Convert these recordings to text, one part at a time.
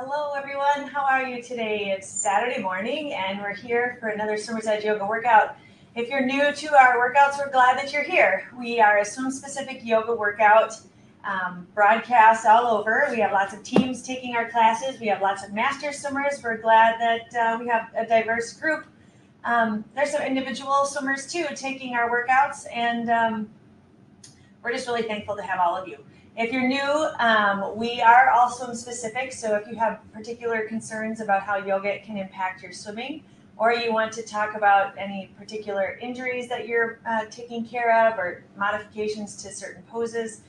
Hello everyone, how are you today? It's Saturday morning and we're here for another Swimmer's Edge yoga workout. If you're new to our workouts, we're glad that you're here. We are a swim-specific yoga workout broadcast all over. We have lots of teams taking our classes. We have lots of master swimmers. We're glad that we have a diverse group. There's some individual swimmers too taking our workouts, and we're just really thankful to have all of you. If you're new, we are all swim specific, so if you have particular concerns about how yoga can impact your swimming, or you want to talk about any particular injuries that you're taking care of or modifications to certain poses,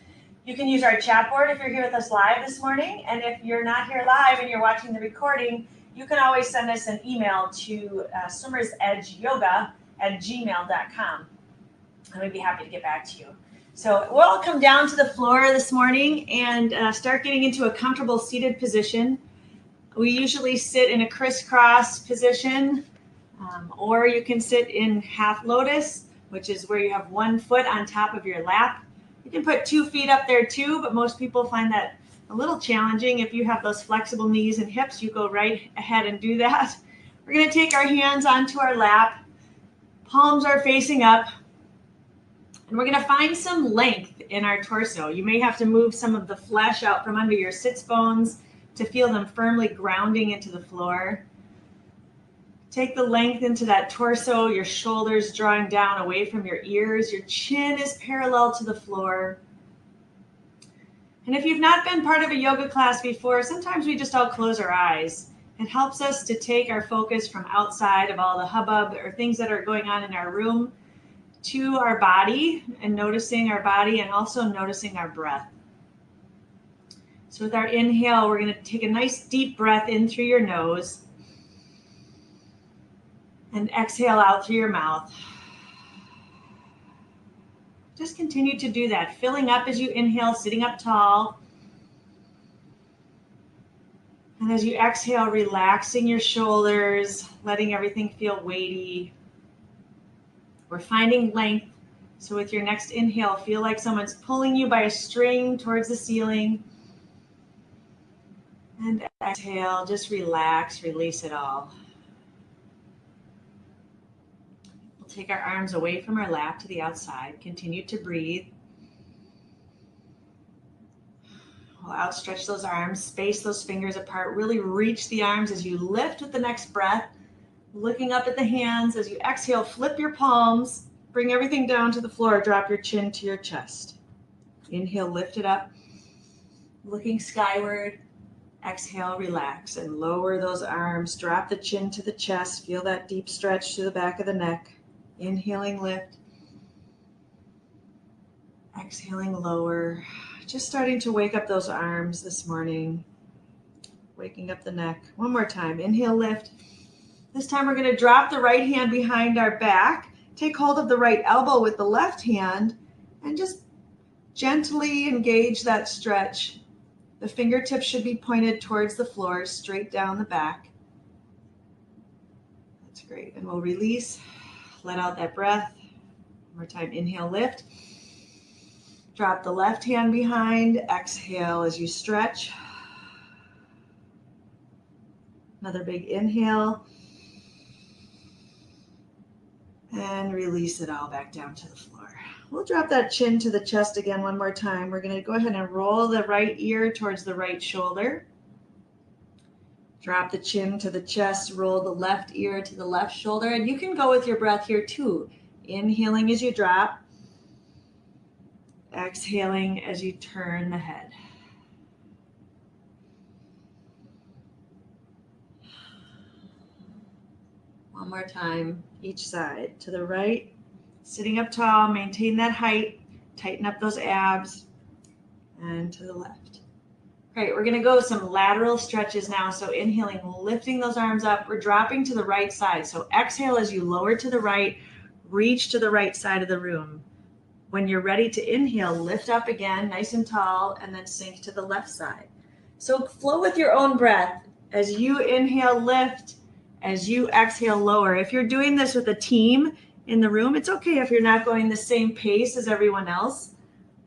you can use our chat board if you're here with us live this morning. And if you're not here live and you're watching the recording, you can always send us an email to swimmersedgeyoga@gmail.com. and we'd be happy to get back to you. So we'll all come down to the floor this morning and start getting into a comfortable seated position. We usually sit in a crisscross position, or you can sit in half lotus, which is where you have one foot on top of your lap. You can put 2 feet up there too, but most people find that a little challenging. If you have those flexible knees and hips, you go right ahead and do that. We're going to take our hands onto our lap. Palms are facing up. And we're going to find some length in our torso. You may have to move some of the flesh out from under your sits bones to feel them firmly grounding into the floor. Take the length into that torso, your shoulders drawing down away from your ears. Your chin is parallel to the floor. And if you've not been part of a yoga class before, sometimes we just all close our eyes. It helps us to take our focus from outside of all the hubbub or things that are going on in our room to our body, and noticing our body and also noticing our breath. So with our inhale, we're going to take a nice deep breath in through your nose and exhale out through your mouth. Just continue to do that, filling up as you inhale, sitting up tall. And as you exhale, relaxing your shoulders, letting everything feel weighty. We're finding length. So with your next inhale, feel like someone's pulling you by a string towards the ceiling. And exhale, just relax, release it all. We'll take our arms away from our lap to the outside. Continue to breathe. We'll outstretch those arms, space those fingers apart, really reach the arms as you lift with the next breath. Looking up at the hands. As you exhale, flip your palms, bring everything down to the floor, drop your chin to your chest. Inhale, lift it up, looking skyward. Exhale, relax and lower those arms, drop the chin to the chest, feel that deep stretch to the back of the neck. Inhaling, lift. Exhaling, lower. Just starting to wake up those arms this morning, waking up the neck. One more time, inhale, lift. This time we're going to drop the right hand behind our back, take hold of the right elbow with the left hand, and just gently engage that stretch. The fingertips should be pointed towards the floor, straight down the back. That's great. And we'll release, let out that breath. One more time, inhale, lift. Drop the left hand behind, exhale as you stretch. Another big inhale. And release it all back down to the floor. We'll drop that chin to the chest again one more time. We're going to go ahead and roll the right ear towards the right shoulder. Drop the chin to the chest, roll the left ear to the left shoulder. And you can go with your breath here too. Inhaling as you drop. Exhaling as you turn the head. One more time, each side. To the right, sitting up tall, maintain that height, tighten up those abs, and to the left. Great, we're gonna go some lateral stretches now. So inhaling, lifting those arms up, we're dropping to the right side. So exhale as you lower to the right, reach to the right side of the room. When you're ready to inhale, lift up again, nice and tall, and then sink to the left side. So flow with your own breath. As you inhale, lift. As you exhale, lower. If you're doing this with a team in the room, it's okay if you're not going the same pace as everyone else.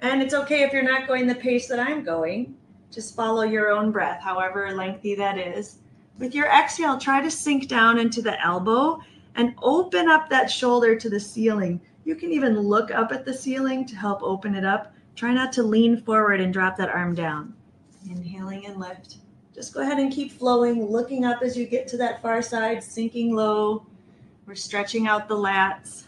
And it's okay if you're not going the pace that I'm going. Just follow your own breath, however lengthy that is. With your exhale, try to sink down into the elbow and open up that shoulder to the ceiling. You can even look up at the ceiling to help open it up. Try not to lean forward and drop that arm down. Inhaling and lift. Just go ahead and keep flowing, looking up as you get to that far side, sinking low. We're stretching out the lats.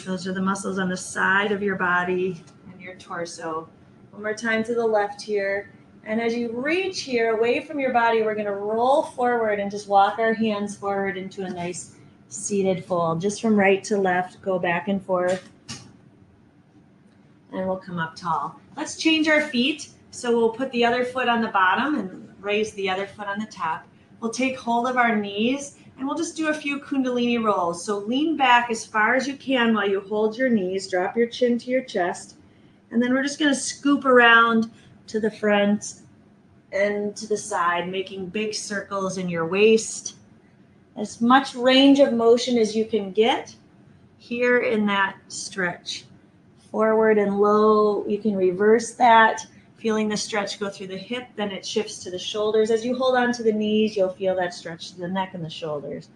Those are the muscles on the side of your body and your torso. One more time to the left here. And as you reach here away from your body, we're going to roll forward and just walk our hands forward into a nice seated fold. Just from right to left, go back and forth. And we'll come up tall. Let's change our feet. So we'll put the other foot on the bottom and raise the other foot on the top. We'll take hold of our knees and we'll just do a few Kundalini rolls. So lean back as far as you can while you hold your knees. Drop your chin to your chest. And then we're just going to scoop around to the front and to the side, making big circles in your waist. As much range of motion as you can get here in that stretch. Forward and low, you can reverse that. Feeling the stretch go through the hip, then it shifts to the shoulders. As you hold on to the knees, you'll feel that stretch to the neck and the shoulders.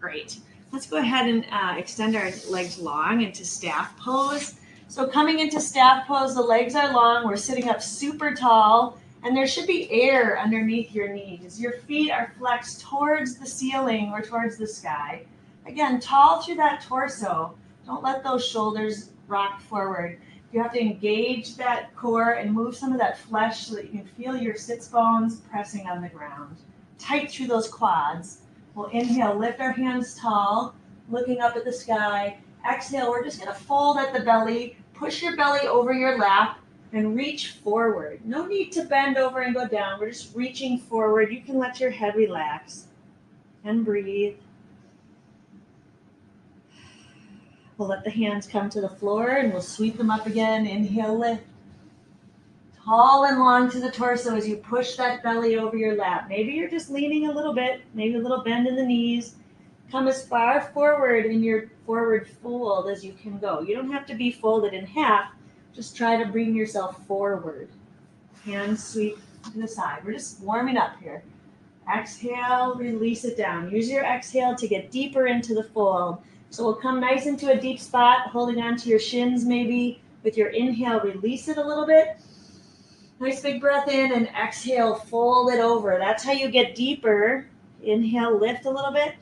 Great. Let's go ahead and extend our legs long into staff pose. So coming into staff pose, the legs are long. We're sitting up super tall, and there should be air underneath your knees. Your feet are flexed towards the ceiling or towards the sky. Again, tall through that torso. Don't let those shoulders rock forward. You have to engage that core and move some of that flesh so that you can feel your sits bones pressing on the ground. Tight through those quads. We'll inhale, lift our hands tall, looking up at the sky. Exhale, we're just going to fold at the belly. Push your belly over your lap and reach forward. No need to bend over and go down. We're just reaching forward. You can let your head relax and breathe. We'll let the hands come to the floor and we'll sweep them up again. Inhale, lift. Tall and long to the torso as you push that belly over your lap. Maybe you're just leaning a little bit, maybe a little bend in the knees. Come as far forward in your forward fold as you can go. You don't have to be folded in half. Just try to bring yourself forward. Hands sweep to the side. We're just warming up here. Exhale, release it down. Use your exhale to get deeper into the fold. So we'll come nice into a deep spot, holding on to your shins maybe. With your inhale, release it a little bit. Nice big breath in and exhale, fold it over. That's how you get deeper. Inhale, lift a little bit.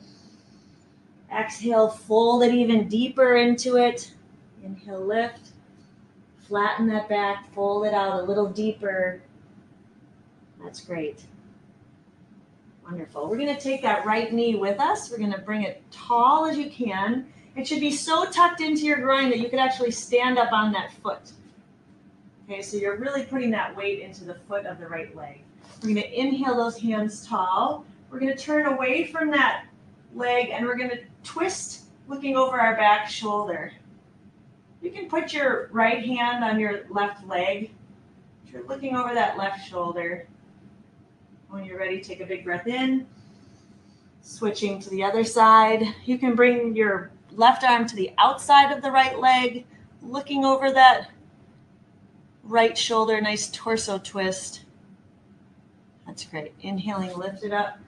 Exhale, fold it even deeper into it. Inhale, lift. Flatten that back, fold it out a little deeper. That's great. Wonderful. We're going to take that right knee with us. We're going to bring it tall as you can. It should be so tucked into your groin that you could actually stand up on that foot. Okay, so you're really putting that weight into the foot of the right leg. We're going to inhale those hands tall. We're going to turn away from that leg and we're going to twist looking over our back shoulder. You can put your right hand on your left leg. If you're looking over that left shoulder. When you're ready, take a big breath in. Switching to the other side. You can bring your left arm to the outside of the right leg, looking over that right shoulder, nice torso twist. That's great. Inhaling, lift it up.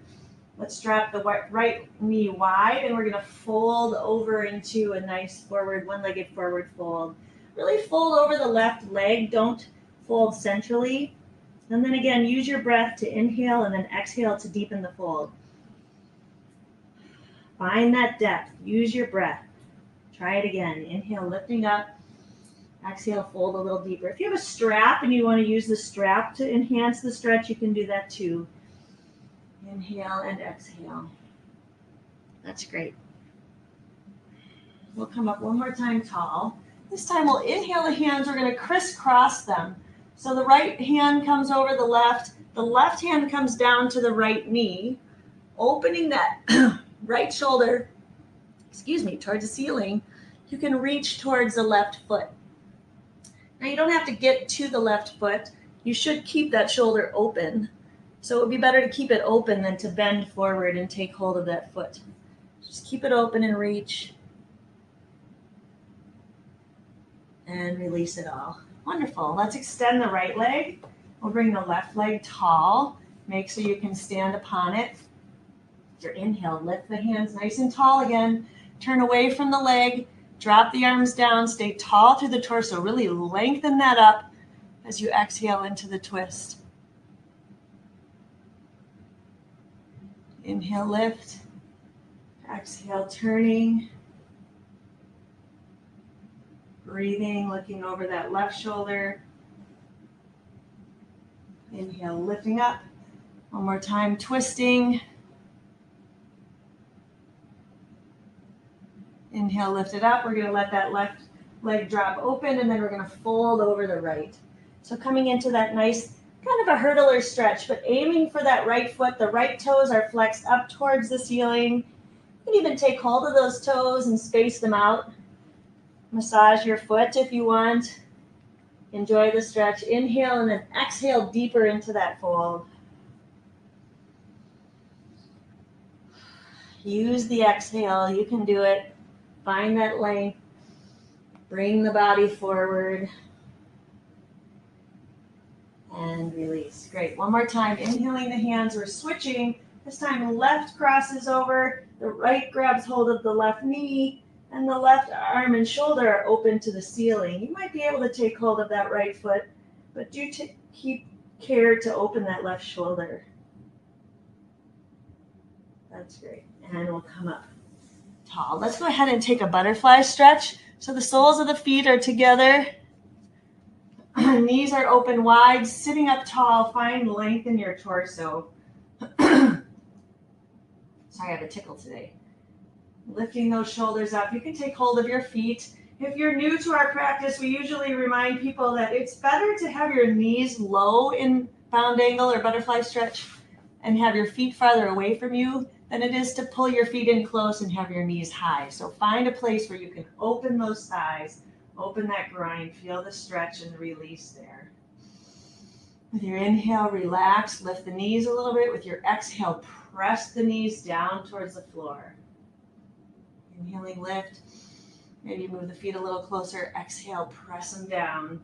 Let's drop the right knee wide, and we're going to fold over into a nice forward, one-legged forward fold. Really fold over the left leg. Don't fold centrally. And then again, use your breath to inhale and then exhale to deepen the fold. Find that depth. Use your breath. Try it again. Inhale, lifting up. Exhale, fold a little deeper. If you have a strap and you want to use the strap to enhance the stretch, you can do that too. Inhale and exhale. That's great. We'll come up one more time tall. This time we'll inhale the hands. We're going to crisscross them. So the right hand comes over the left hand comes down to the right knee, opening that right shoulder, towards the ceiling. You can reach towards the left foot. Now you don't have to get to the left foot. You should keep that shoulder open. So it would be better to keep it open than to bend forward and take hold of that foot. Just keep it open and reach. And release it all. Wonderful. Let's extend the right leg. We'll bring the left leg tall. Make sure you can stand upon it. Your inhale, lift the hands nice and tall again. Turn away from the leg. Drop the arms down. Stay tall through the torso. Really lengthen that up as you exhale into the twist. Inhale, lift. Exhale, turning. Breathing, looking over that left shoulder. Inhale, lifting up. One more time, twisting. Inhale, lift it up. We're going to let that left leg drop open, and then we're going to fold over the right. So coming into that nice kind of a hurdler stretch, but aiming for that right foot. The right toes are flexed up towards the ceiling. You can even take hold of those toes and space them out. Massage your foot if you want. Enjoy the stretch. Inhale and then exhale deeper into that fold. Use the exhale. You can do it. Find that length. Bring the body forward. And release. Great. One more time. Inhaling the hands. We're switching. This time left crosses over. The right grabs hold of the left knee. And the left arm and shoulder are open to the ceiling. You might be able to take hold of that right foot, but do keep care to open that left shoulder. That's great. And we'll come up tall. Let's go ahead and take a butterfly stretch. So the soles of the feet are together. Knees are open wide. Sitting up tall, find length in your torso. Sorry, I have a tickle today. Lifting those shoulders up. You can take hold of your feet. If you're new to our practice, we usually remind people that it's better to have your knees low in bound angle or butterfly stretch and have your feet farther away from you than it is to pull your feet in close and have your knees high. So find a place where you can open those thighs, open that groin, feel the stretch and the release there. With your inhale, relax, lift the knees a little bit. With your exhale, press the knees down towards the floor. Inhaling, lift. Maybe move the feet a little closer. Exhale, press them down.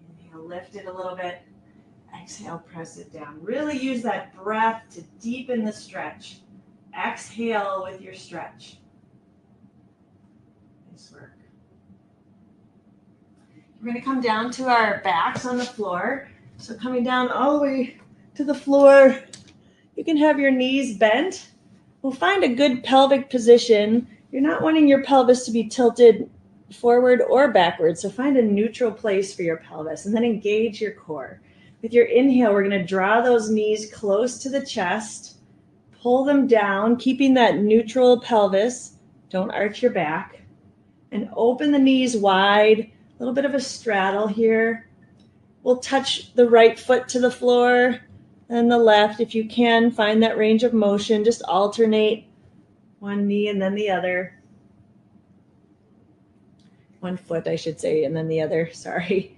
Inhale, lift it a little bit. Exhale, press it down. Really use that breath to deepen the stretch. Exhale with your stretch. Nice work. We're going to come down to our backs on the floor. So coming down all the way to the floor, you can have your knees bent. We'll find a good pelvic position. You're not wanting your pelvis to be tilted forward or backward, so find a neutral place for your pelvis and then engage your core. With your inhale, we're going to draw those knees close to the chest, pull them down, keeping that neutral pelvis. Don't arch your back. And open the knees wide, a little bit of a straddle here. We'll touch the right foot to the floor and the left. If you can, find that range of motion. Just alternate one knee and then the other. One foot, I should say, and then the other. Sorry.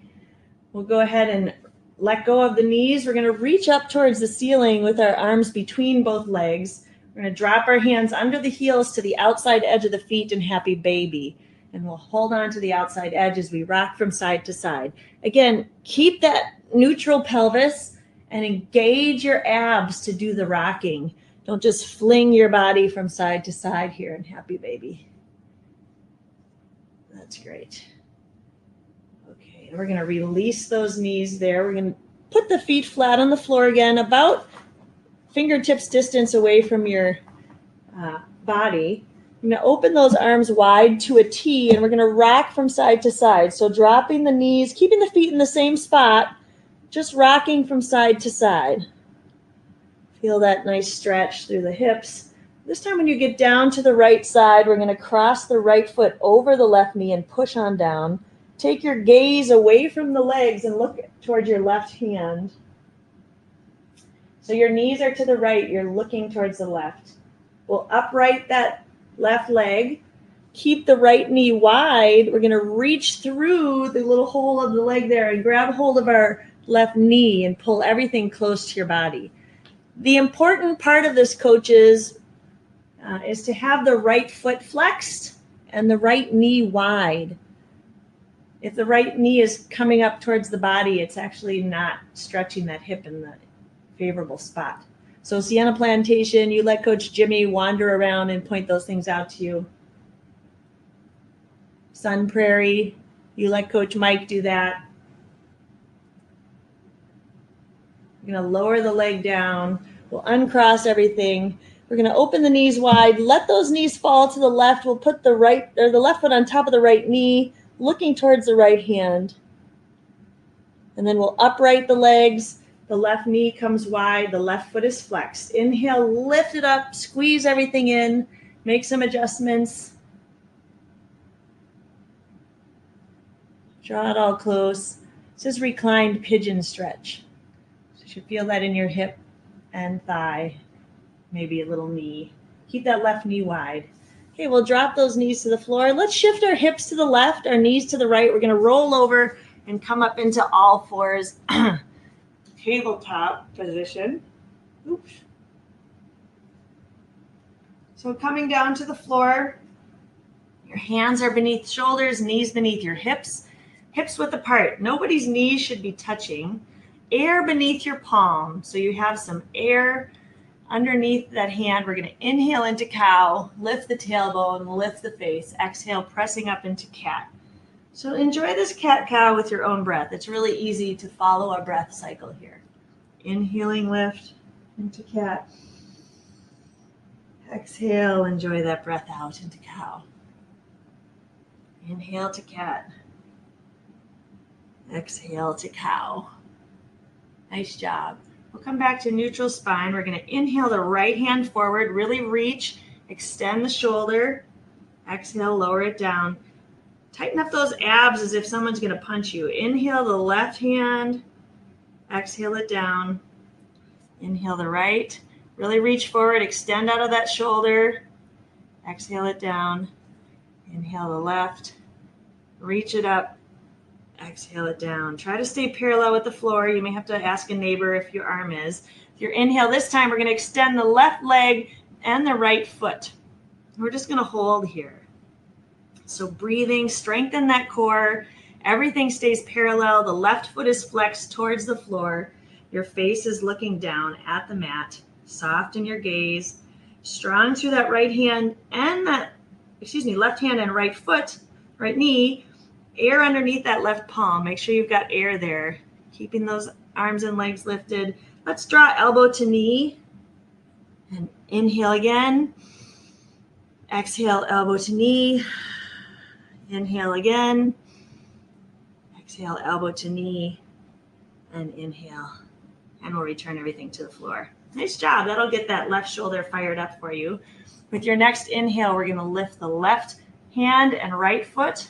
We'll go ahead and let go of the knees. We're going to reach up towards the ceiling with our arms between both legs. We're going to drop our hands under the heels to the outside edge of the feet in happy baby. And we'll hold on to the outside edge as we rock from side to side. Again, keep that neutral pelvis and engage your abs to do the rocking. Don't just fling your body from side to side here in happy baby. That's great. Okay, we're going to release those knees there. We're going to put the feet flat on the floor again, about fingertips distance away from your body. You're going to open those arms wide to a T, and we're going to rock from side to side. So dropping the knees, keeping the feet in the same spot, just rocking from side to side. Feel that nice stretch through the hips. This time when you get down to the right side, we're going to cross the right foot over the left knee and push on down. Take your gaze away from the legs and look toward your left hand. So your knees are to the right, you're looking towards the left. We'll upright that left leg. Keep the right knee wide. We're going to reach through the little hole of the leg there and grab hold of our left knee and pull everything close to your body. The important part of this, coaches, is to have the right foot flexed and the right knee wide. If the right knee is coming up towards the body, it's actually not stretching that hip in the favorable spot. So Sienna Plantation, you let Coach Jimmy wander around and point those things out to you. Sun Prairie, you let Coach Mike do that. You're going to lower the leg down. We'll uncross everything. We're going to open the knees wide. Let those knees fall to the left. We'll put the left foot on top of the right knee, looking towards the right hand. And then we'll upright the legs. The left knee comes wide. The left foot is flexed. Inhale, lift it up, squeeze everything in, make some adjustments. Draw it all close. This is reclined pigeon stretch. So you should feel that in your hip and thigh, maybe a little knee. Keep that left knee wide. Okay, we'll drop those knees to the floor. Let's shift our hips to the left, our knees to the right. We're going to roll over and come up into all fours. Tabletop position. Oops. So coming down to the floor, your hands are beneath shoulders, knees beneath your hips, hips width apart. Nobody's knees should be touching. Air beneath your palm, so you have some air underneath that hand. We're going to inhale into cow, lift the tailbone, lift the face. Exhale, pressing up into cat. So enjoy this cat-cow with your own breath. It's really easy to follow a breath cycle here. Inhaling, lift into cat. Exhale, enjoy that breath out into cow. Inhale to cat. Exhale to cow. Nice job. We'll come back to neutral spine. We're going to inhale the right hand forward, really reach, extend the shoulder. Exhale, lower it down. Tighten up those abs as if someone's going to punch you. Inhale the left hand. Exhale it down. Inhale the right. Really reach forward, extend out of that shoulder. Exhale it down. Inhale the left. Reach it up. Exhale it down. Try to stay parallel with the floor. You may have to ask a neighbor if your arm is. If your inhale this time, we're going to extend the left leg and the right foot. We're just going to hold here. So breathing, strengthen that core. Everything stays parallel. The left foot is flexed towards the floor. Your face is looking down at the mat. Soft in your gaze. Strong through that right hand and left hand and right foot, right knee. Air underneath that left palm. Make sure you've got air there. Keeping those arms and legs lifted. Let's draw elbow to knee. And inhale again. Exhale, elbow to knee. Inhale again. Exhale, elbow to knee. And inhale. And we'll return everything to the floor. Nice job. That'll get that left shoulder fired up for you. With your next inhale, we're going to lift the left hand and right foot.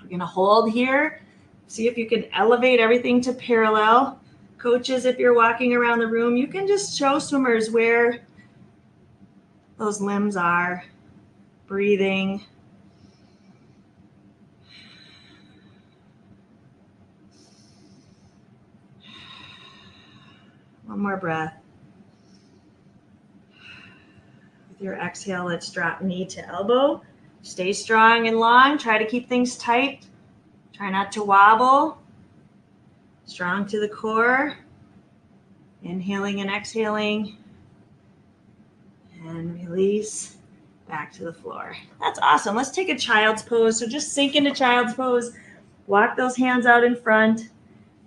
We're going to hold here. See if you can elevate everything to parallel. Coaches, if you're walking around the room, you can just show swimmers where those limbs are. Breathing. One more breath. With your exhale, let's drop knee to elbow. Stay strong and long. Try to keep things tight. Try not to wobble. Strong to the core. Inhaling and exhaling. And release back to the floor. That's awesome. Let's take a child's pose. So just sink into child's pose. Walk those hands out in front.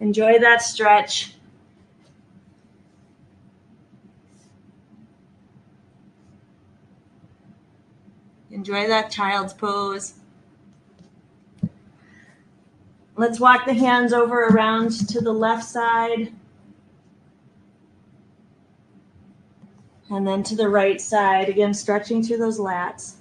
Enjoy that stretch. Enjoy that child's pose. Let's walk the hands over around to the left side. And then to the right side. Again, stretching through those lats.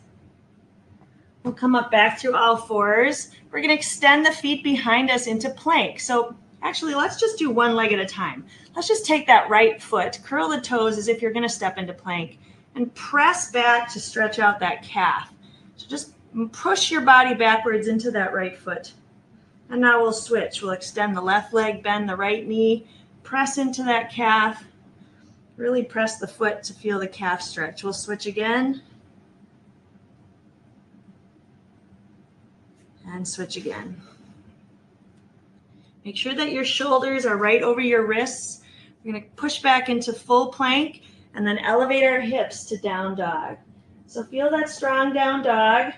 We'll come up back through all fours. We're going to extend the feet behind us into plank. So actually, let's just do one leg at a time. Let's just take that right foot, curl the toes as if you're going to step into plank, and press back to stretch out that calf. So just push your body backwards into that right foot. And now we'll switch. We'll extend the left leg, bend the right knee, press into that calf. Really press the foot to feel the calf stretch. We'll switch again. And switch again. Make sure that your shoulders are right over your wrists. We're going to push back into full plank and then elevate our hips to down dog. So feel that strong down dog.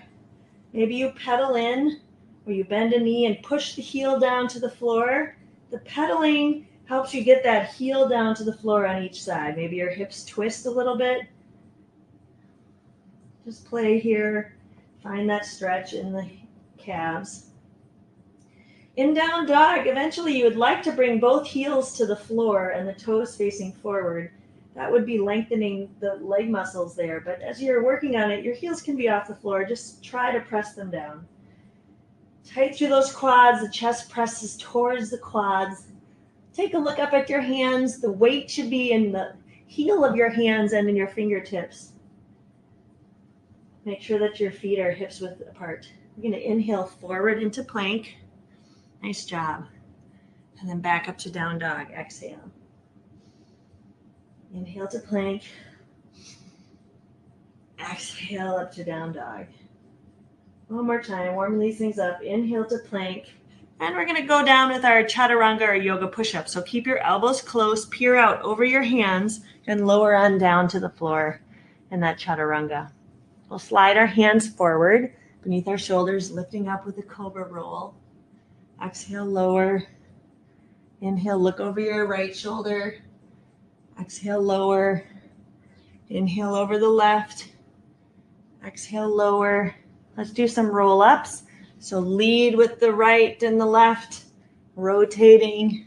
Maybe you pedal in or you bend a knee and push the heel down to the floor. The pedaling helps you get that heel down to the floor on each side. Maybe your hips twist a little bit. Just play here. Find that stretch in the calves. In down dog, eventually you would like to bring both heels to the floor and the toes facing forward. That would be lengthening the leg muscles there. But as you're working on it, your heels can be off the floor. Just try to press them down. Tight through those quads. The chest presses towards the quads. Take a look up at your hands. The weight should be in the heel of your hands and in your fingertips. Make sure that your feet are hips width apart. We're going to inhale forward into plank. Nice job. And then back up to down dog. Exhale. Inhale to plank. Exhale up to down dog. One more time. Warm these things up. Inhale to plank. And we're going to go down with our chaturanga or yoga push-up. So keep your elbows close. Peer out over your hands and lower on down to the floor in that chaturanga. We'll slide our hands forward beneath our shoulders, lifting up with a cobra roll. Exhale, lower. Inhale, look over your right shoulder. Exhale, lower. Inhale over the left. Exhale, lower. Let's do some roll-ups. So lead with the right and the left, rotating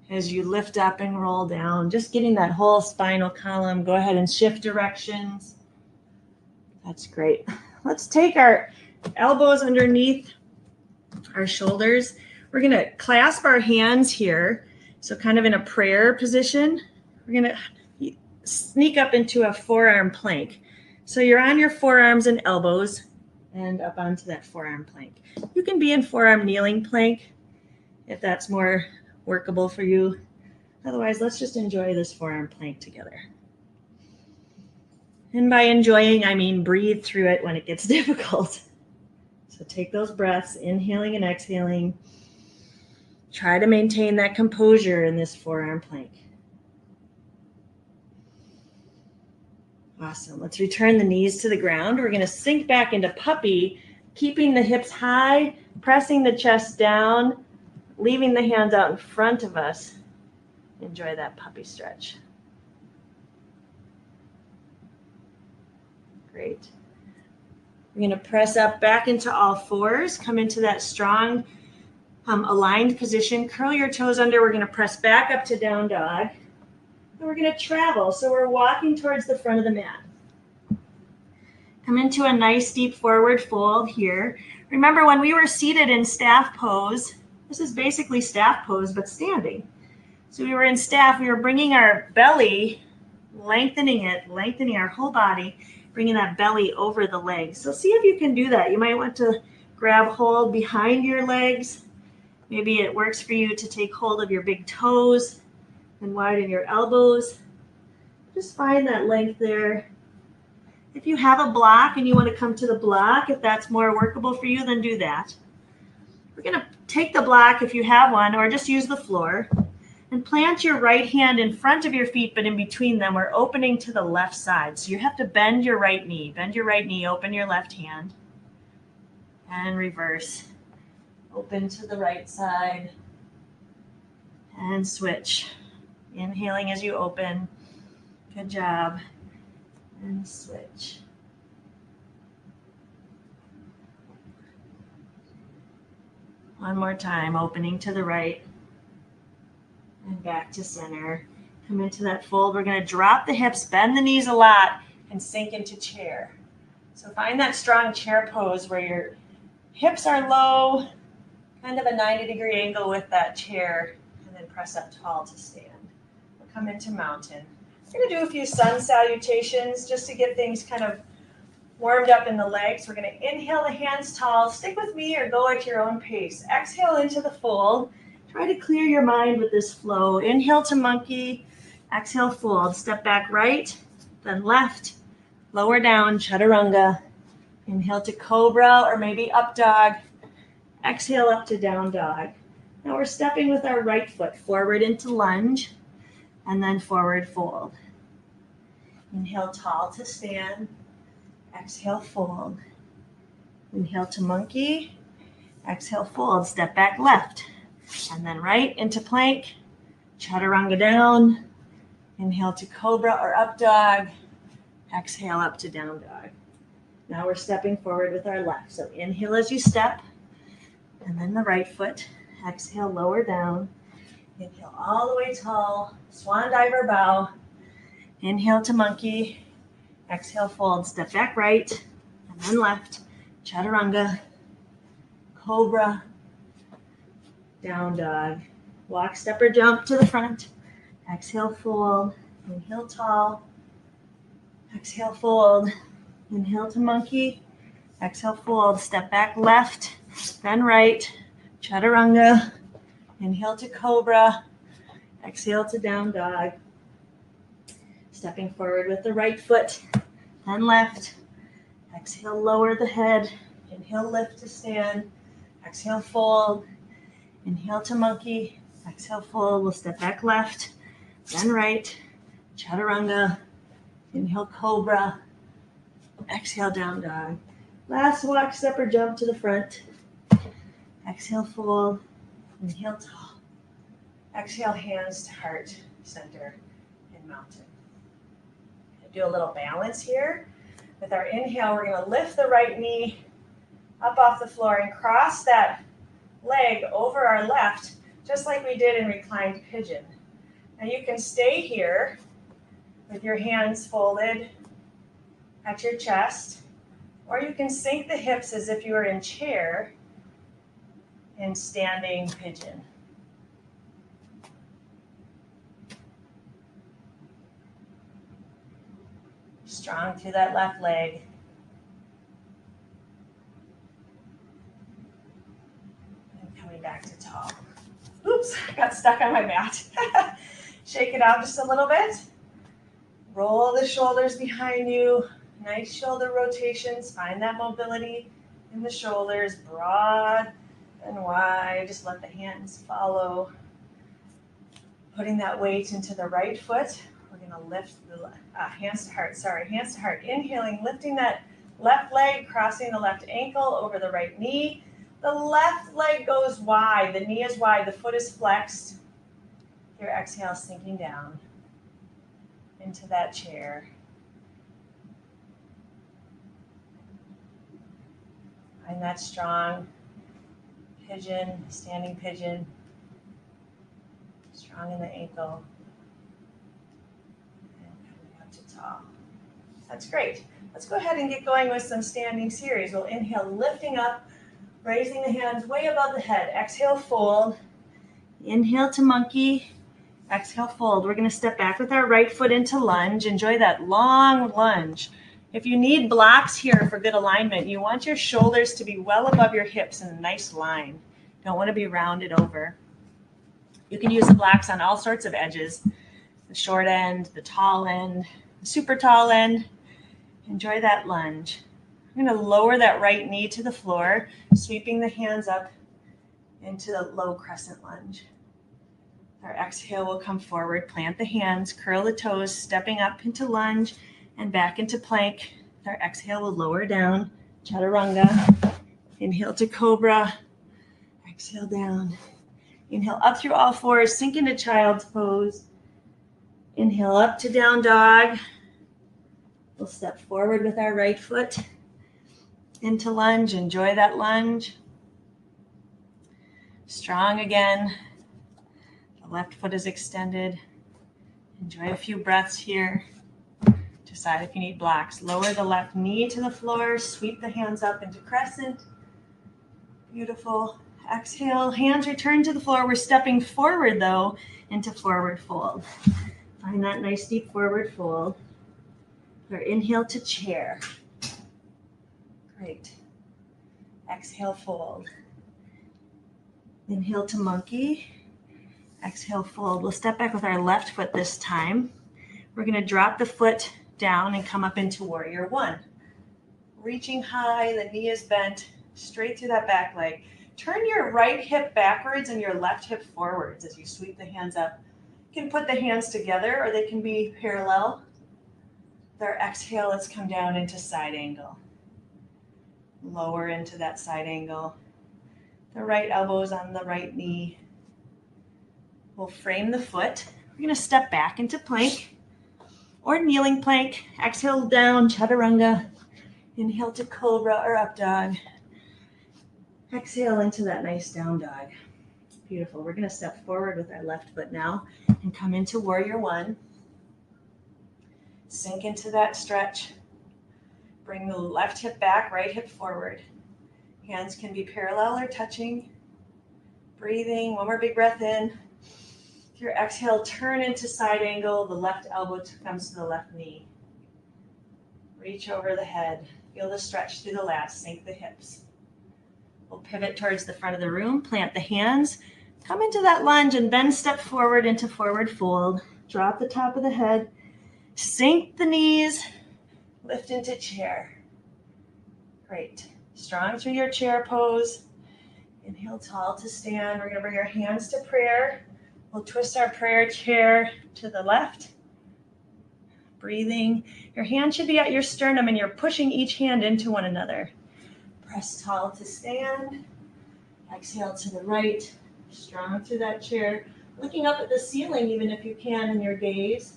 as you lift up and roll down. Just getting that whole spinal column. Go ahead and shift directions. That's great. Let's take our elbows underneath our shoulders. We're going to clasp our hands here. So kind of in a prayer position. We're going to sneak up into a forearm plank. So you're on your forearms and elbows and up onto that forearm plank. You can be in forearm kneeling plank if that's more workable for you. Otherwise, let's just enjoy this forearm plank together. And by enjoying, I mean breathe through it when it gets difficult. So take those breaths, inhaling and exhaling. Try to maintain that composure in this forearm plank. Awesome. Let's return the knees to the ground. We're going to sink back into puppy, keeping the hips high, pressing the chest down, leaving the hands out in front of us. Enjoy that puppy stretch. Great. We're going to press up back into all fours, come into that strong aligned position. Curl your toes under. We're going to press back up to down dog. And we're going to travel. So we're walking towards the front of the mat. Come into a nice deep forward fold here. Remember when we were seated in staff pose, this is basically staff pose, but standing. So we were in staff, we were bringing our belly, lengthening our whole body, bringing that belly over the legs. So see if you can do that. You might want to grab hold behind your legs. Maybe it works for you to take hold of your big toes and widen your elbows. Just find that length there. If you have a block and you want to come to the block, if that's more workable for you, then do that. We're going to take the block if you have one, or just use the floor, and plant your right hand in front of your feet, but in between them, we're opening to the left side. So you have to bend your right knee. Bend your right knee, open your left hand, and reverse. Open to the right side, and switch. Inhaling as you open. Good job. And switch. One more time, opening to the right and back to center. Come into that fold. We're going to drop the hips, bend the knees a lot, and sink into chair. So find that strong chair pose where your hips are low, kind of a 90-degree angle with that chair, and then press up tall to stand. We'll come into mountain. We're going to do a few sun salutations just to get things kind of warmed up in the legs. We're going to inhale the hands tall. Stick with me or go at your own pace. Exhale into the fold. Try to clear your mind with this flow. Inhale to monkey. Exhale, fold. Step back right, then left. Lower down, chaturanga. Inhale to cobra or maybe up dog. Exhale up to down dog. Now we're stepping with our right foot forward into lunge and then forward fold. Inhale tall to stand. Exhale fold. Inhale to monkey. Exhale fold. Step back left. And then right into plank. Chaturanga down. Inhale to cobra or up dog. Exhale up to down dog. Now we're stepping forward with our left. So inhale as you step. And then the right foot. Exhale, lower down. Inhale all the way tall. Swan diver bow. Inhale to monkey. Exhale, fold. Step back right. And then left. Chaturanga. Cobra. Down dog. Walk, step, or jump to the front. Exhale, fold. Inhale, tall. Exhale, fold. Inhale to monkey. Exhale, fold. Step back left. Then right. Chaturanga. Inhale to cobra. Exhale to down dog. Stepping forward with the right foot. Then left. Exhale, lower the head. Inhale, lift to stand. Exhale, fold. Inhale to monkey. Exhale, fold. We'll step back left. Then right. Chaturanga. Inhale, cobra. Exhale, down dog. Last walk, step, or jump to the front. Exhale, fold. Inhale, tall. Exhale, hands to heart, center, and mountain. Do a little balance here. With our inhale, we're going to lift the right knee up off the floor and cross that leg over our left, just like we did in reclined pigeon. Now you can stay here with your hands folded at your chest, or you can sink the hips as if you were in chair in standing pigeon. Strong through that left leg. And coming back to tall. Oops, got stuck on my mat. Shake it out just a little bit. Roll the shoulders behind you. Nice shoulder rotations. Find that mobility in the shoulders, broad and wide. Just let the hands follow. Putting that weight into the right foot. We're going to lift the hands to heart. Inhaling, lifting that left leg, crossing the left ankle over the right knee. The left leg goes wide. The knee is wide. The foot is flexed. Your exhale sinking down into that chair. Find that strong pigeon, standing pigeon. Strong in the ankle. Tall. That's great. Let's go ahead and get going with some standing series. We'll inhale, lifting up, raising the hands way above the head. Exhale, fold. Inhale to monkey. Exhale, fold. We're going to step back with our right foot into lunge. Enjoy that long lunge. If you need blocks here for good alignment, you want your shoulders to be well above your hips in a nice line. Don't want to be rounded over. You can use the blocks on all sorts of edges. The short end, the tall end, super tall end. Enjoy that lunge. I'm going to lower that right knee to the floor, sweeping the hands up into the low crescent lunge. Our exhale will come forward, plant the hands, curl the toes, stepping up into lunge and back into plank. Our exhale will lower down, chaturanga. Inhale to cobra. Exhale down. Inhale up through all fours, sink into child's pose. Inhale up to down dog. We'll step forward with our right foot into lunge. Enjoy that lunge. Strong again. The left foot is extended. Enjoy a few breaths here. Decide if you need blocks. Lower the left knee to the floor. Sweep the hands up into crescent. Beautiful. Exhale. Hands return to the floor. We're stepping forward, though, into forward fold. Find that nice deep forward fold. Or inhale to chair. Great. Exhale, fold. Inhale to monkey. Exhale, fold. We'll step back with our left foot this time. We're going to drop the foot down and come up into warrior one. Reaching high, the knee is bent, straight through that back leg. Turn your right hip backwards and your left hip forwards as you sweep the hands up. You can put the hands together or they can be parallel. With our exhale, let's come down into side angle. Lower into that side angle. The right elbow is on the right knee. We'll frame the foot. We're going to step back into plank or kneeling plank. Exhale down, chaturanga. Inhale to cobra or up dog. Exhale into that nice down dog. Beautiful. We're going to step forward with our left foot now and come into warrior one. Sink into that stretch. Bring the left hip back, right hip forward. Hands can be parallel or touching. Breathing. One more big breath in. With your exhale, turn into side angle. The left elbow comes to the left knee. Reach over the head. Feel the stretch through the lats. Sink the hips. We'll pivot towards the front of the room. Plant the hands. Come into that lunge and then step forward into forward fold. Drop the top of the head. Sink the knees. Lift into chair. Great. Strong through your chair pose. Inhale tall to stand. We're going to bring our hands to prayer. We'll twist our prayer chair to the left. Breathing. Your hand should be at your sternum and you're pushing each hand into one another. Press tall to stand. Exhale to the right. Strong through that chair. Looking up at the ceiling even if you can in your gaze.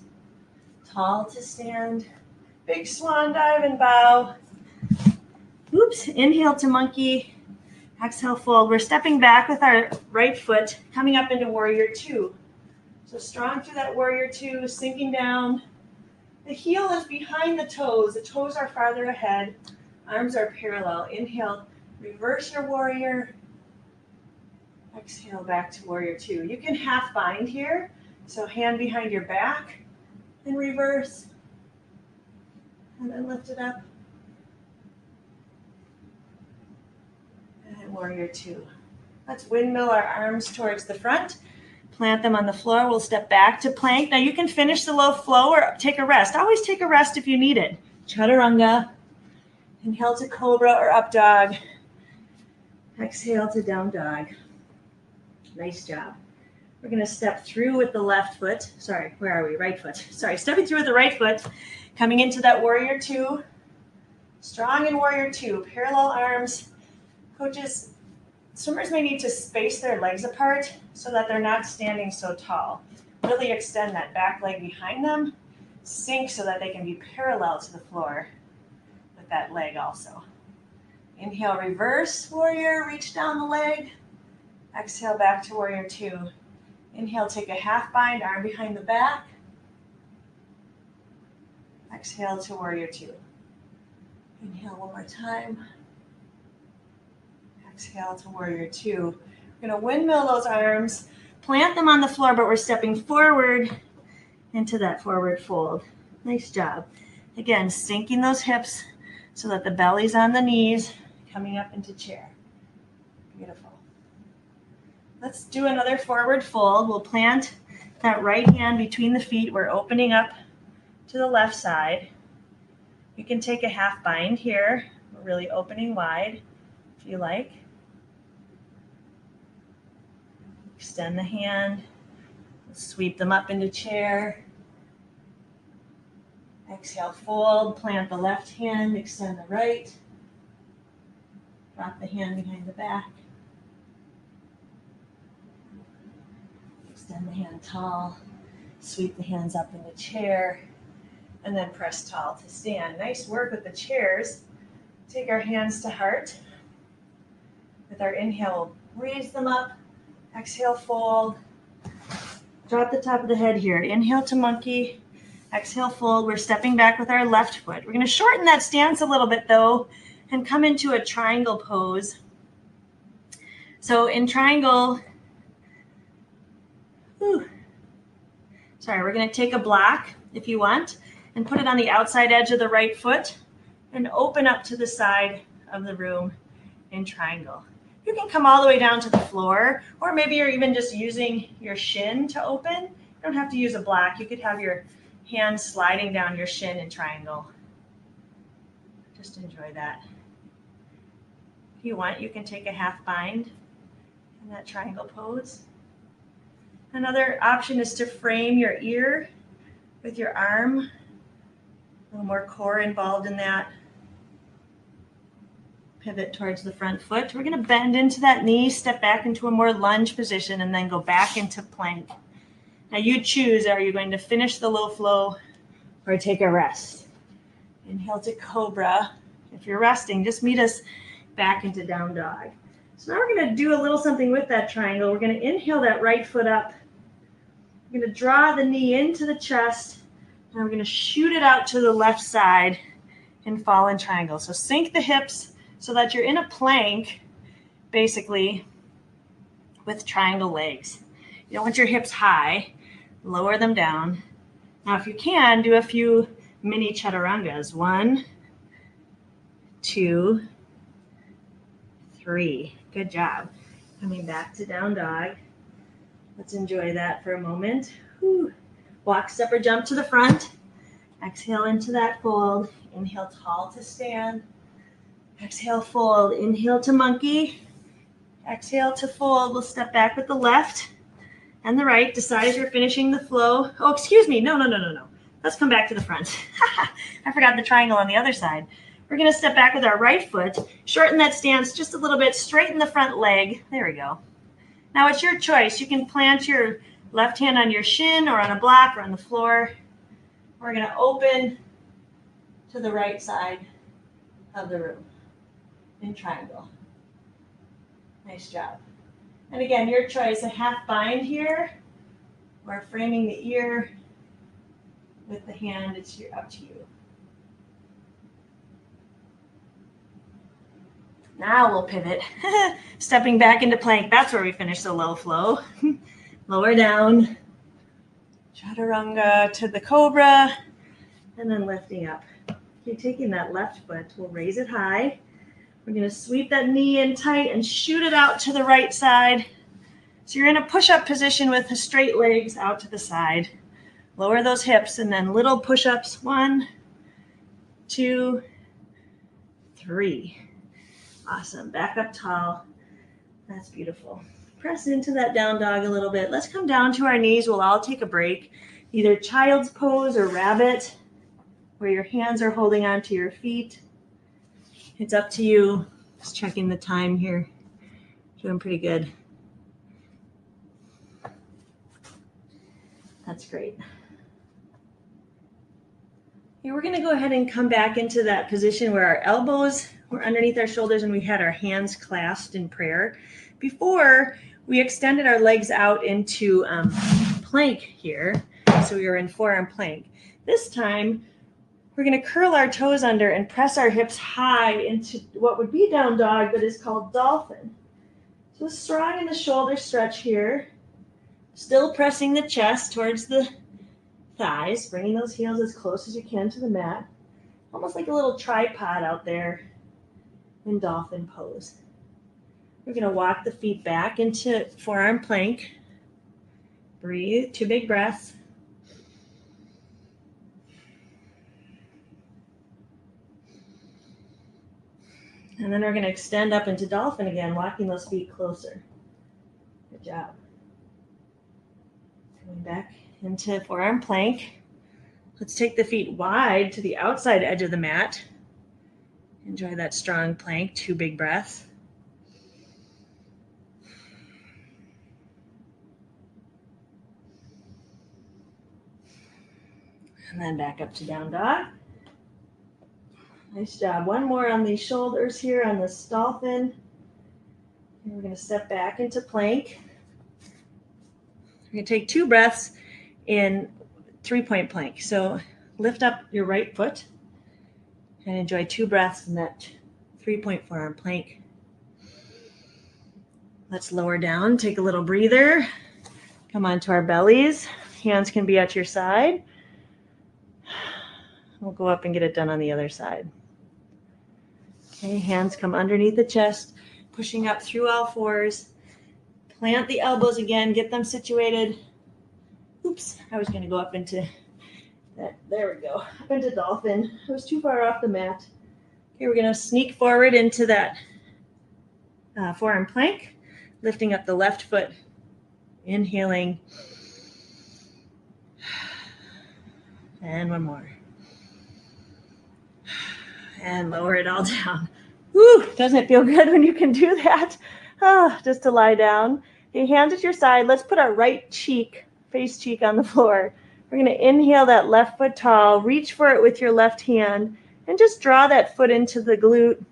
Tall to stand. Big swan dive and bow. Oops. Inhale to monkey. Exhale, fold. We're stepping back with our right foot, coming up into warrior two. So strong through that warrior two, sinking down. The heel is behind the toes. The toes are farther ahead. Arms are parallel. Inhale, reverse your warrior. Exhale, back to warrior two. You can half bind here. So hand behind your back and reverse. And then lift it up. And warrior two. Let's windmill our arms towards the front. Plant them on the floor. We'll step back to plank. Now you can finish the low flow or take a rest. Always take a rest if you need it. Chaturanga. Inhale to cobra or up dog. Exhale to down dog. Nice job. We're going to step through with the left foot. Sorry, where are we? Right foot. Sorry, stepping through with the right foot. Coming into that warrior two. Strong in warrior two. Parallel arms. Coaches, swimmers may need to space their legs apart so that they're not standing so tall. Really extend that back leg behind them. Sink so that they can be parallel to the floor with that leg also. Inhale, reverse warrior, reach down the leg. Exhale, back to warrior two. Inhale, take a half bind, arm behind the back. Exhale to warrior two. Inhale one more time. Exhale to warrior two. We're going to windmill those arms, plant them on the floor, but we're stepping forward into that forward fold. Nice job. Again, sinking those hips so that the belly's on the knees, coming up into chair. Beautiful. Let's do another forward fold. We'll plant that right hand between the feet. We're opening up to the left side. You can take a half bind here. We're really opening wide if you like. Extend the hand. Sweep them up into chair. Exhale, fold. Plant the left hand. Extend the right. Drop the hand behind the back. Extend the hand tall. Sweep the hands up into chair. And then press tall to stand. Nice work with the chairs. Take our hands to heart. With our inhale, we'll raise them up. Exhale, fold. Drop the top of the head here. Inhale to monkey. Exhale, fold. We're stepping back with our left foot. We're going to shorten that stance a little bit, though, and come into a triangle pose. So in triangle, we're going to take a block, if you want, and put it on the outside edge of the right foot and open up to the side of the room in triangle. You can come all the way down to the floor, or maybe you're even just using your shin to open. You don't have to use a block. You could have your hand sliding down your shin in triangle. Just enjoy that. If you want, you can take a half bind in that triangle pose. Another option is to frame your ear with your arm. A little more core involved in that. Pivot towards the front foot. We're going to bend into that knee, step back into a more lunge position, and then go back into plank. Now you choose, are you going to finish the low flow or take a rest? Inhale to cobra. If you're resting, just meet us back into down dog. So now we're going to do a little something with that triangle. We're going to inhale that right foot up. We're going to draw the knee into the chest, and we're going to shoot it out to the left side and fall in triangle. So sink the hips so that you're in a plank, basically, with triangle legs. You don't want your hips high. Lower them down. Now, if you can, do a few mini chaturangas. 1, 2, 3. Good job. Coming back to down dog. Let's enjoy that for a moment. Whew. Walk, step, or jump to the front. Exhale into that fold. Inhale, tall to stand. Exhale, fold. Inhale to monkey. Exhale to fold. We'll step back with the left and the right. Decide if you're finishing the flow. Oh, excuse me. No. Let's come back to the front. I forgot the triangle on the other side. We're going to step back with our right foot. Shorten that stance just a little bit. Straighten the front leg. There we go. Now it's your choice. You can plant your left hand on your shin or on a block or on the floor. We're going to open to the right side of the room in triangle. Nice job. And again, your choice, a half bind here or framing the ear with the hand. It's up to you. Now we'll pivot. Stepping back into plank. That's where we finish the low flow. Lower down. Chaturanga to the cobra. And then lifting up. Okay, taking that left foot, we'll raise it high. We're going to sweep that knee in tight and shoot it out to the right side. So you're in a push-up position with the straight legs out to the side. Lower those hips and then little push-ups. 1, 2, 3. Awesome. Back up tall. That's beautiful. Press into that down dog a little bit. Let's come down to our knees. We'll all take a break. Either child's pose or rabbit, where your hands are holding onto your feet. It's up to you. Just checking the time here. Doing pretty good. That's great. Okay, we're going to go ahead and come back into that position where our elbows were underneath our shoulders and we had our hands clasped in prayer. Before, we extended our legs out into plank here. So we were in forearm plank. This time, we're going to curl our toes under and press our hips high into what would be down dog, but is called dolphin. So strong in the shoulder stretch here. Still pressing the chest towards the thighs, bringing those heels as close as you can to the mat. Almost like a little tripod out there in dolphin pose. We're going to walk the feet back into forearm plank. Breathe, 2 big breaths. And then we're going to extend up into dolphin again, walking those feet closer. Good job. Coming back into forearm plank. Let's take the feet wide to the outside edge of the mat. Enjoy that strong plank, 2 big breaths. And then back up to down dog. Nice job. One more on the shoulders here on this dolphin. And we're going to step back into plank. We're going to take 2 breaths in 3-point plank. So lift up your right foot and enjoy 2 breaths in that 3-point forearm plank. Let's lower down, take a little breather. Come onto our bellies. Hands can be at your side. We'll go up and get it done on the other side. Okay, hands come underneath the chest, pushing up through all fours. Plant the elbows again, get them situated. Oops, I was going to go up into that. There we go. Up into dolphin. I was too far off the mat. Okay, we're going to sneak forward into that forearm plank. Lifting up the left foot, inhaling. And one more. And lower it all down. Woo, doesn't it feel good when you can do that? Just to lie down. Okay, hands at your side. Let's put our right cheek, face cheek on the floor. We're going to inhale that left foot tall. Reach for it with your left hand and just draw that foot into the glute.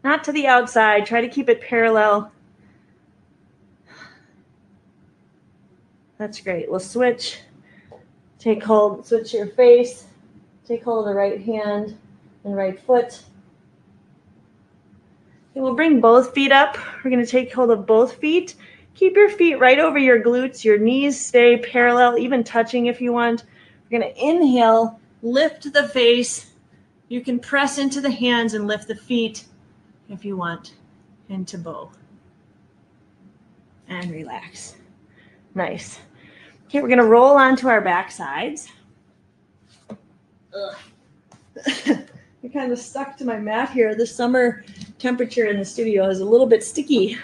Not to the outside. Try to keep it parallel. That's great. We'll switch. Take hold, switch your face. Take hold of the right hand and right foot. And we'll bring both feet up. We're going to take hold of both feet. Keep your feet right over your glutes. Your knees stay parallel, even touching if you want. We're going to inhale, lift the face. You can press into the hands and lift the feet if you want, into bow. And relax. Nice. Okay, we're going to roll onto our back sides. You're kind of stuck to my mat here. The summer temperature in the studio is a little bit sticky.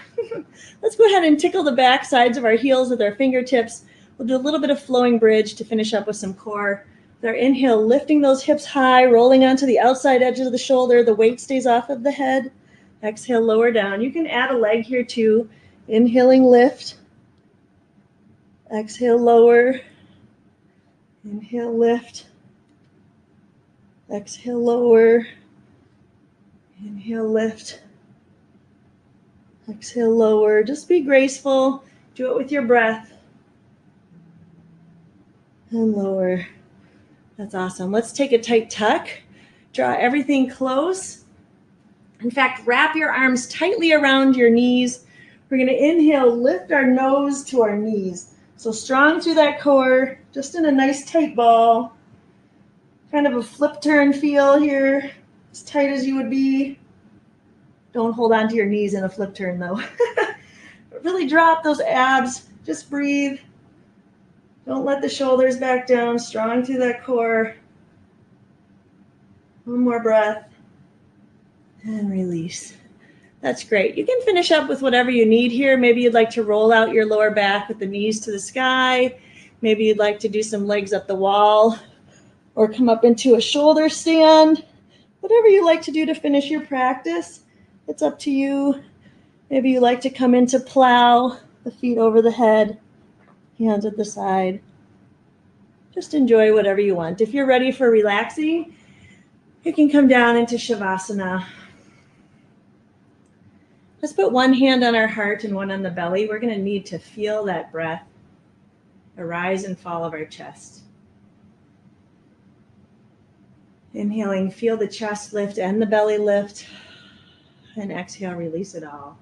Let's go ahead and tickle the back sides of our heels with our fingertips. We'll do a little bit of flowing bridge to finish up with some core. With our inhale, lifting those hips high, rolling onto the outside edge of the shoulder. The weight stays off of the head. Exhale, lower down. You can add a leg here too. Inhaling, lift. Exhale, lower. Inhale, lift. Exhale, lower. Inhale, lift. Exhale, lower. Just be graceful. Do it with your breath. And lower. That's awesome. Let's take a tight tuck. Draw everything close. In fact, wrap your arms tightly around your knees. We're going to inhale, lift our nose to our knees. So strong through that core, just in a nice tight ball. Kind of a flip turn feel here, as tight as you would be. Don't hold on to your knees in a flip turn though. Really drop those abs, just breathe. Don't let the shoulders back down, strong through that core. One more breath. And release. That's great. You can finish up with whatever you need here. Maybe you'd like to roll out your lower back with the knees to the sky. Maybe you'd like to do some legs up the wall or come up into a shoulder stand. Whatever you like to do to finish your practice, it's up to you. Maybe you like to come into plow, the feet over the head, hands at the side. Just enjoy whatever you want. If you're ready for relaxing, you can come down into Shavasana. Let's put one hand on our heart and one on the belly. We're going to need to feel that breath, the rise and fall of our chest. Inhaling, feel the chest lift and the belly lift. And exhale, release it all.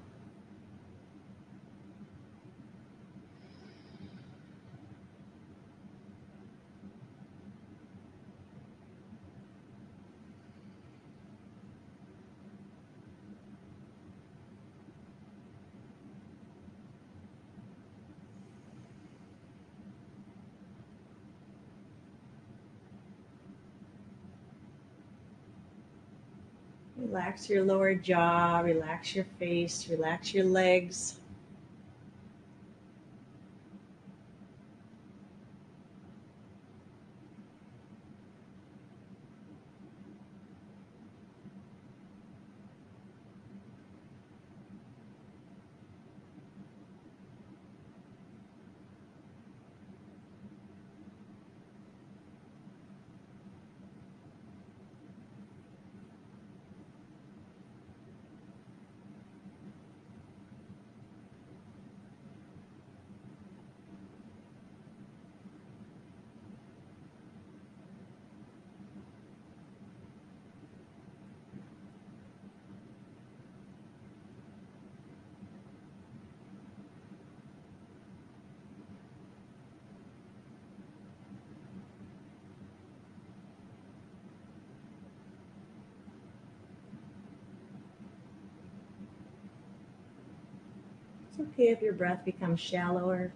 Relax your lower jaw, relax your face, relax your legs. It's okay if your breath becomes shallower.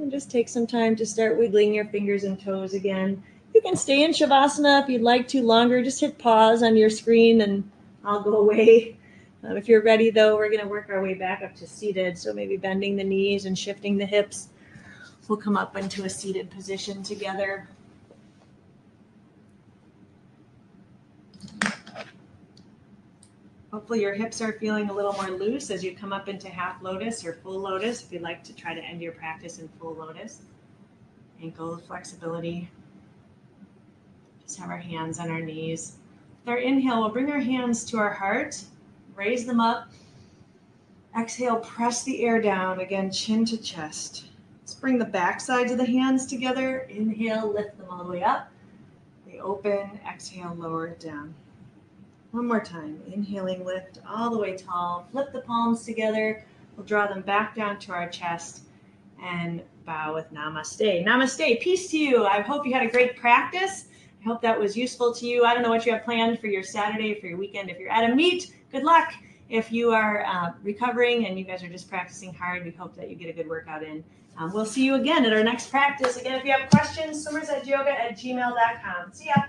And just take some time to start wiggling your fingers and toes again. You can stay in Shavasana if you'd like to longer. Just hit pause on your screen and I'll go away. If you're ready, though, we're going to work our way back up to seated. So maybe bending the knees and shifting the hips. We'll come up into a seated position together. Hopefully your hips are feeling a little more loose as you come up into half lotus or full lotus, if you'd like to try to end your practice in full lotus. Ankle flexibility. Just have our hands on our knees. With our inhale, we'll bring our hands to our heart, raise them up. Exhale, press the air down, again, chin to chest. Let's bring the back sides of the hands together. Inhale, lift them all the way up. They open, exhale, lower it down. One more time, inhaling, lift all the way tall. Flip the palms together. We'll draw them back down to our chest and bow with namaste. Namaste, peace to you. I hope you had a great practice. I hope that was useful to you. I don't know what you have planned for your Saturday, for your weekend. If you're at a meet, good luck. If you are recovering and you guys are just practicing hard, we hope that you get a good workout in. We'll see you again at our next practice. Again, if you have questions, swimmersedgeyoga@gmail.com. See ya.